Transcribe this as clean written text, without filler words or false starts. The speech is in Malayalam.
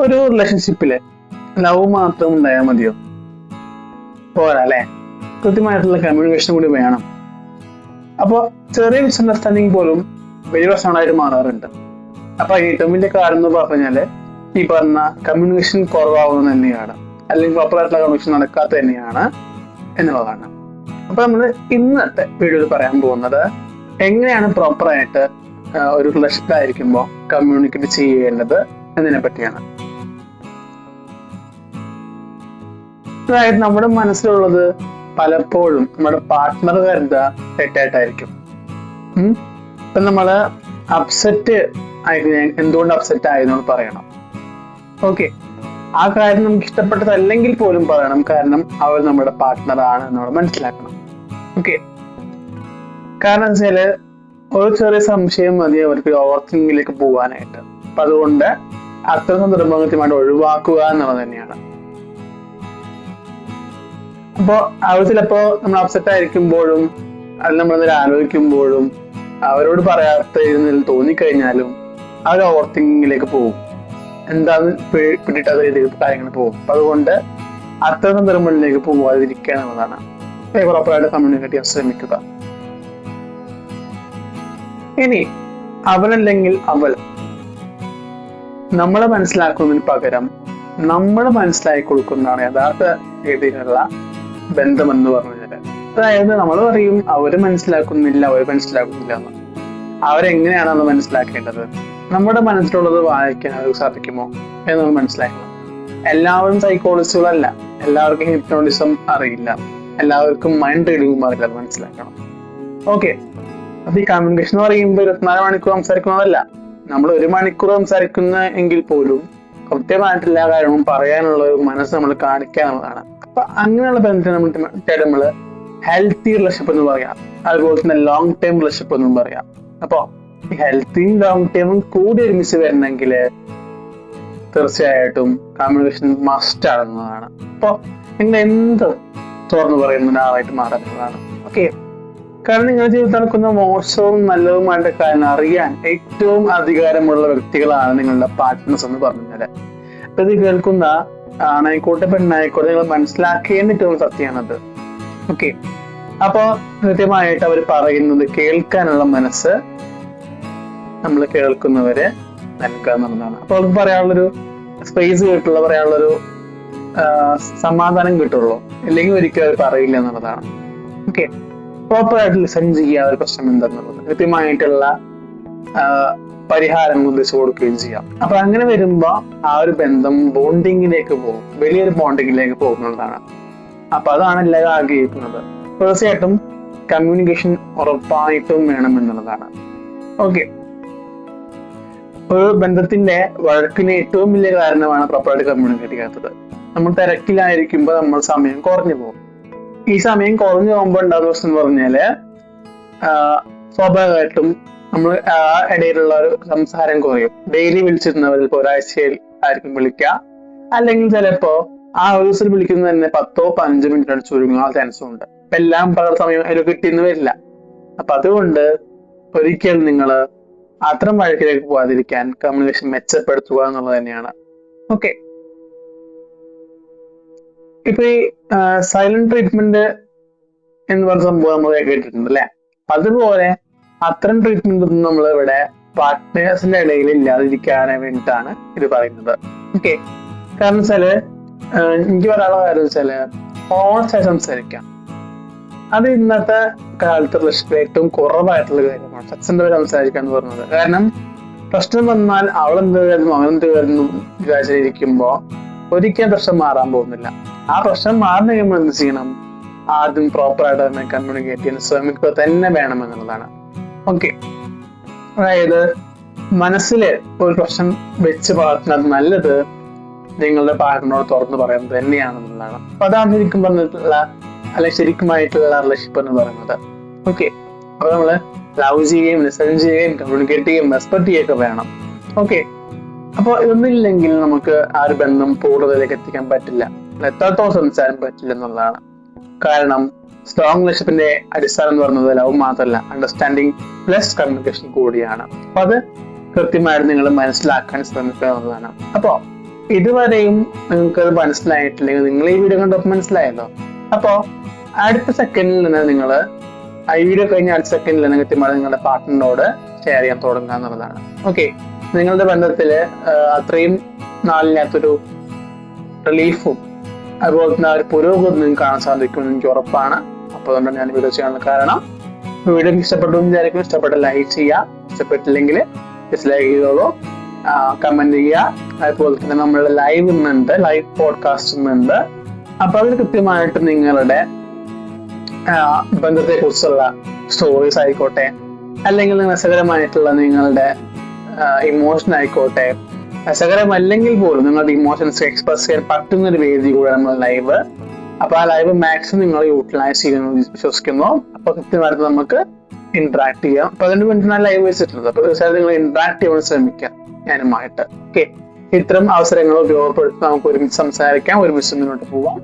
ഒരു റിലേഷൻഷിപ്പില് ലവ് മാത്രം ഉണ്ടായാൽ മതിയോ? പോരാ അല്ലെ? കൃത്യമായിട്ടുള്ള കമ്മ്യൂണിക്കേഷൻ കൂടി വേണം. അപ്പോൾ ചെറിയ മിസ്അണ്ടർസ്റ്റാൻഡിങ് പോലും വലിയ പ്രശ്നങ്ങളായിട്ട് മാറാറുണ്ട്. അപ്പൊ ഏറ്റവും വലിയ കാരണം എന്ന് പറഞ്ഞാല് ഈ പറഞ്ഞ കമ്മ്യൂണിക്കേഷൻ കുറവാകുന്നത് തന്നെയാണ്, അല്ലെങ്കിൽ പ്രോപ്പറായിട്ടുള്ള കമ്മ്യൂണിക്കേഷൻ നടക്കാത്ത തന്നെയാണ് എന്നുള്ളതാണ്. അപ്പൊ നമ്മൾ ഇന്നത്തെ വീഡിയോയിൽ പറയാൻ പോകുന്നത് എങ്ങനെയാണ് പ്രോപ്പറായിട്ട് ഒരു റിലേഷനിലായിരിക്കുമ്പോൾ കമ്മ്യൂണിക്കേറ്റ് ചെയ്യേണ്ടത് എന്നതിനെ പറ്റിയാണ്. അതായത് നമ്മുടെ മനസ്സിലുള്ളത് പലപ്പോഴും നമ്മുടെ പാർട്ട്ണർ കരുതുക തെറ്റായിട്ടായിരിക്കും. ഇപ്പൊ നമ്മള് അപ്സെറ്റ് ആയിട്ട് എന്തുകൊണ്ട് അപ്സെറ്റ് ആയെന്ന് പറയണം. ഓക്കെ, ആ കാര്യം നമുക്ക് ഇഷ്ടപ്പെട്ടതല്ലെങ്കിൽ പോലും പറയണം, കാരണം അവർ നമ്മുടെ പാർട്ട്ണർ ആണ് നമ്മൾ മനസ്സിലാക്കണം. ഓക്കെ, കാരണം വെച്ചാല് ഒരു ചെറിയ സംശയം മതി അവർക്ക് ഓവർ തിങ്കിങ്ങിലേക്ക് പോകാനായിട്ട്. അപ്പൊ അതുകൊണ്ട് അത്തരം സന്ദർഭങ്ങൾ കൃത്യമായിട്ട് ഒഴിവാക്കുക എന്നുള്ളത് തന്നെയാണ്. അപ്പോ അവർ ചിലപ്പോ നമ്മൾ അപ്സെറ്റ് ആയിരിക്കുമ്പോഴും അല്ലെങ്കിൽ നമ്മളെന്തെങ്കിലും ആലോചിക്കുമ്പോഴും അവരോട് പറയാത്ത തോന്നിക്കഴിഞ്ഞാലും അവർ ഓവർ തിങ്കിങ്ങിലേക്ക് പോകും, എന്താന്ന് പിടിയിട്ടാത്ത രീതിയിൽ കാര്യങ്ങൾ പോകും. അപ്പൊ അതുകൊണ്ട് അത്തരം സന്ദർഭങ്ങളിലേക്ക് പോകാതിരിക്കുക എന്നുള്ളതാണ്. പ്രോപ്പറായിട്ട് കമ്മ്യൂണിക്കേറ്റ് ചെയ്യാൻ ശ്രമിക്കുക. ഇനി അവനല്ലെങ്കിൽ അവൾ നമ്മളെ മനസ്സിലാക്കുന്നതിന് പകരം നമ്മൾ മനസ്സിലാക്കി കൊടുക്കുന്നതാണ് യഥാർത്ഥ രീതിയിലുള്ള ബന്ധം എന്ന് പറഞ്ഞാല്. അതായത് നമ്മൾ പറയും അവര് മനസ്സിലാക്കുന്നില്ല എന്ന്. അവരെങ്ങനെയാണ് നമ്മൾ മനസ്സിലാക്കേണ്ടത്? നമ്മുടെ മനസ്സിലുള്ളത് വായിക്കാൻ അവർക്ക് സാധിക്കുമോ എന്ന് നമ്മൾ മനസ്സിലാക്കണം. എല്ലാവരും സൈക്കോളജിസ്റ്റുകളല്ല, എല്ലാവർക്കും ഹിപ്നോട്ടിസം അറിയില്ല, എല്ലാവർക്കും മൈൻഡ് റീഡിങ്ങും അറിയില്ല, മനസ്സിലാക്കണം. ഓക്കെ, അപ്പൊ ഈ കമ്മ്യൂണിക്കേഷൻ എന്ന് പറയുമ്പോൾ 24 മണിക്കൂർ സംസാരിക്കുന്നതല്ല. നമ്മൾ 1 മണിക്കൂർ സംസാരിക്കുന്ന എങ്കിൽ പോലും കൃത്യമായിട്ട് എല്ലാ കാര്യങ്ങളും പറയാനുള്ള ഒരു മനസ്സ് നമ്മൾ കാണിക്കാനുള്ളതാണ്. അപ്പൊ അങ്ങനെയുള്ള ബന്ധത്തെ നമ്മള് ഹെൽത്തി റിലേഷൻഷിപ്പ് എന്ന് പറയാം. അതുപോലെ തന്നെ ലോങ് ടേം റിലേഷൻഷിപ്പ് എന്നും പറയാം. അപ്പൊ ഈ ഹെൽത്തിയും ലോങ് ടേമും കൂടി ഒരുമിച്ച് വരണമെങ്കിൽ തീർച്ചയായിട്ടും കമ്മ്യൂണിക്കേഷൻ മസ്റ്റ് ആണെന്നതാണ്. അപ്പൊ നിങ്ങൾ എന്ത് തുറന്നു പറയുന്ന ഒരാളായിട്ട് മാറുന്നതാണ്. ഓക്കെ, കാരണം നിങ്ങളുടെ ജീവിതത്തിൽ നടക്കുന്ന മോശവും നല്ലതുമായിട്ട് കാര്യം അറിയാൻ ഏറ്റവും അധികാരമുള്ള വ്യക്തികളാണ് നിങ്ങളുടെ പാർട്ട്നേഴ്സ് എന്ന് പറഞ്ഞാല്. അപ്പൊ ഇത് കേൾക്കുന്ന ആണായിക്കോട്ടെ പെണ്ണായിക്കോട്ടെ നിങ്ങൾ മനസ്സിലാക്കേണ്ടിട്ടുള്ള സത്യമാണത്. ഓക്കെ, അപ്പൊ കൃത്യമായിട്ട് അവർ പറയുന്നത് കേൾക്കാനുള്ള മനസ്സ് നമ്മൾ കേൾക്കുന്നവരെ നൽകുക എന്നുള്ളതാണ്. അപ്പൊ അവർക്ക് പറയാനുള്ളൊരു സ്പേസ് കിട്ടുള്ളൂ, പറയാനുള്ളൊരു സമാധാനം കിട്ടുള്ളൂ, അല്ലെങ്കിൽ ഒരിക്കലും അവർ പറയില്ല എന്നുള്ളതാണ്. ഓക്കെ, പ്രോപ്പറായിട്ട് ലിസൺ ചെയ്യുക, ഒരു പ്രശ്നം എന്താന്നുള്ളത് കൃത്യമായിട്ടുള്ള പരിഹാരം ഉദ്ദേശിച്ചു കൊടുക്കുകയും ചെയ്യാം. അപ്പൊ അങ്ങനെ വരുമ്പോ ആ ഒരു ബന്ധം ബോണ്ടിങ്ങിലേക്ക് പോകും, വലിയൊരു ബോണ്ടിങ്ങിലേക്ക് പോകുന്നതാണ്. അപ്പൊ അതാണ് എല്ലാവരും ആഗ്രഹിക്കുന്നത്. തീർച്ചയായിട്ടും കമ്മ്യൂണിക്കേഷൻ ഉറപ്പായിട്ടും വേണം എന്നുള്ളതാണ്. ഓക്കെ, ഒരു ബന്ധത്തിന്റെ വഴക്കിന് ഏറ്റവും വലിയ കാരണമാണ് പ്രോപ്പറായിട്ട് കമ്മ്യൂണിക്കേറ്റ് ചെയ്യാത്തത്. നമ്മൾ തിരക്കിലായിരിക്കുമ്പോൾ നമ്മൾ സമയം കുറഞ്ഞു പോകും. ഈ സമയം കുറഞ്ഞു പോകുമ്പോൾ ഉണ്ടാകുന്ന പ്രശ്നം എന്ന് പറഞ്ഞാല് സ്വാഭാവികമായിട്ടും നമ്മൾ ആ ഇടയിലുള്ള ഒരു സംസാരം കുറയും. ഡെയിലി വിളിച്ചിരുന്നവരിൽ ഇപ്പോൾ ഒരാഴ്ചയിൽ ആയിരിക്കും വിളിക്കുക, അല്ലെങ്കിൽ ചിലപ്പോ ആ ഒരു ദിവസം വിളിക്കുന്നത് തന്നെ 10-15 മിനിറ്റ് ചുരുങ്ങാൻ ചാൻസും ഉണ്ട്. അപ്പൊ എല്ലാം പകർ സമയം അതിൽ കിട്ടിയെന്ന് വരില്ല. അപ്പൊ അതുകൊണ്ട് ഒരിക്കലും നിങ്ങൾ അത്തരം വഴക്കിലേക്ക് പോകാതിരിക്കാൻ കമ്മ്യൂണിക്കേഷൻ മെച്ചപ്പെടുത്തുക എന്നുള്ളത് തന്നെയാണ്. ഓക്കെ, ഇപ്പൊ ഈ സൈലന്റ് ട്രീറ്റ്മെന്റ് എന്ന് പറഞ്ഞ സംഭവം നമ്മൾ കേട്ടിട്ടുണ്ട് അല്ലെ? അതുപോലെ അത്തരം ട്രീറ്റ്മെന്റ് ഒന്നും നമ്മൾ ഇവിടെ പാർട്ട്നേഴ്സിന്റെ ഇടയിൽ ഇല്ലാതിരിക്കാൻ വേണ്ടിയിട്ടാണ് ഇത് പറയുന്നത്. ഓക്കെ, കാരണം വെച്ചാല് എനിക്ക് പറയാനുള്ള കാര്യം വെച്ചാല് ഓണസ്റ്റായി സംസാരിക്കാം. അത് ഇന്നത്തെ കാലത്ത് റിലേഷൻഷിപ്പ് ഏറ്റവും കുറവായിട്ടുള്ള കാര്യമാണ്, സക്സസിന്റെ വരെ സംസാരിക്കുക എന്ന് പറയുന്നത്. കാരണം പ്രശ്നം വന്നാൽ അവളെന്ത് കരുതുന്നു അവനെന്ത് കരുതുന്നു വിചാരിച്ചിരിക്കുമ്പോ ഒരിക്കലും പ്രശ്നം മാറാൻ പോകുന്നില്ല. ആ പ്രശ്നം മാറുന്ന കഴിയുമ്പോൾ എന്ത് ചെയ്യണം? ആദ്യം പ്രോപ്പറായിട്ട് തന്നെ കമ്മ്യൂണിക്കേറ്റ് ചെയ്യാൻ ശ്രമിക്കുക തന്നെ വേണം എന്നുള്ളതാണ്. ഓക്കെ, അതായത് മനസ്സില് ഒരു പ്രശ്നം വെച്ച് വളർത്തുന്നത് നല്ലത് നിങ്ങളുടെ പാർട്ട്ണറോട് തുറന്നു പറയുന്നത് തന്നെയാണെന്നുള്ളതാണ്. അപ്പൊ അതാണ് ശരിക്കും പറഞ്ഞിട്ടുള്ള അല്ലെങ്കിൽ ശരിക്കുമായിട്ടുള്ള റിലേഷൻഷിപ്പ് എന്ന് പറയുന്നത്. ഓക്കെ, അപ്പൊ നമ്മള് ലവ് ചെയ്യുകയും ലിസൺ ചെയ്യുകയും കമ്മ്യൂണിക്കേറ്റ് ചെയ്യുകയും റെസ്പെക്ട് ചെയ്യുകയൊക്കെ വേണം. ഓക്കെ, അപ്പൊ ഇതൊന്നും ഇല്ലെങ്കിൽ നമുക്ക് ആ ഒരു ബന്ധം പൂർണ്ണതയിലേക്ക് എത്തിക്കാൻ പറ്റില്ല, എത്രത്തോളം സംസാരം പറ്റില്ല എന്നുള്ളതാണ്. കാരണം സ്ട്രോങ് റിലേഷൻഷിപ്പിന്റെ അടിസ്ഥാനം എന്ന് പറയുന്നത് ലവ് മാത്രമല്ല, അണ്ടർസ്റ്റാൻഡിങ് പ്ലസ് കമ്മ്യൂണിക്കേഷൻ കൂടിയാണ്. അപ്പൊ അത് കൃത്യമായിട്ട് നിങ്ങൾ മനസ്സിലാക്കാൻ ശ്രമിക്കുക എന്നുള്ളതാണ്. അപ്പോ ഇതുവരെയും നിങ്ങൾക്ക് അത് മനസ്സിലായിട്ടില്ലെങ്കിൽ നിങ്ങൾ ഈ വീഡിയോ കണ്ടപ്പോൾ മനസ്സിലായല്ലോ. അപ്പോ അടുത്ത സെക്കൻഡിൽ തന്നെ നിങ്ങൾ ഈ വീഡിയോ കഴിഞ്ഞ അടുത്ത സെക്കൻഡിൽ തന്നെ കൃത്യമായി നിങ്ങളുടെ പാർട്ട്ണറിനോട് ഷെയർ ചെയ്യാൻ തുടങ്ങുക എന്നുള്ളതാണ്. ഓക്കെ, നിങ്ങളുടെ ബന്ധത്തില് അത്രയും നാളിനകത്തൊരു റിലീഫും അതുപോലെ തന്നെ ഒരു പുരോഗതി നിങ്ങൾക്ക് കാണാൻ സാധിക്കുമെന്ന് എനിക്ക് ഉറപ്പാണ്. അപ്പോൾ അതുകൊണ്ടാണ് ഞാൻ വീഡിയോ ചെയ്യാനുള്ള കാരണം. വീഡിയോ ഇഷ്ടപ്പെട്ടു വിചാരിക്കും. ഇഷ്ടപ്പെട്ട ലൈക്ക് ചെയ്യുക, ഇഷ്ടപ്പെട്ടില്ലെങ്കിൽ ഡിസ്ലൈക്ക് ചെയ്തോളൂ, കമന്റ് ചെയ്യുക. അതുപോലെ തന്നെ നമ്മളുടെ ലൈവ് പോഡ്കാസ്റ്റ് ഇന്നുണ്ട്. അപ്പൊ അതിൽ കൃത്യമായിട്ട് നിങ്ങളുടെ ബന്ധത്തെ കുറിച്ചുള്ള സ്റ്റോറീസ് ആയിക്കോട്ടെ, അല്ലെങ്കിൽ രസകരമായിട്ടുള്ള നിങ്ങളുടെ ഇമോഷൻ ആയിക്കോട്ടെ, രസകരമല്ലെങ്കിൽ പോലും നിങ്ങളുടെ ഇമോഷൻസ് എക്സ്പ്രസ് ചെയ്യാൻ പറ്റുന്ന ഒരു വേദി കൂടെ നമ്മൾ ലൈവ്. അപ്പൊ ആ ലൈവ് മാക്സിമം നിങ്ങൾ യൂട്ടിലൈസ് ചെയ്യുന്നു വിശ്വസിക്കുന്നു. അപ്പൊ കൃത്യമായിട്ട് നമുക്ക് ഇന്ററാക്ട് ചെയ്യാം. 15 മിനിറ്റ് ഞാൻ ലൈവ് വെച്ചിട്ടുണ്ട്. അപ്പൊ തീർച്ചയായിട്ടും നിങ്ങൾ ഇന്ററാക്ട് ചെയ്യാൻ ശ്രമിക്കാം ഞാനുമായിട്ട്. ഓക്കെ, ഇത്തരം അവസരങ്ങൾ ഉപയോഗപ്പെടുത്തി നമുക്ക് ഒരുമിച്ച് സംസാരിക്കാം, ഒരുമിച്ച് മുന്നോട്ട് പോവാം.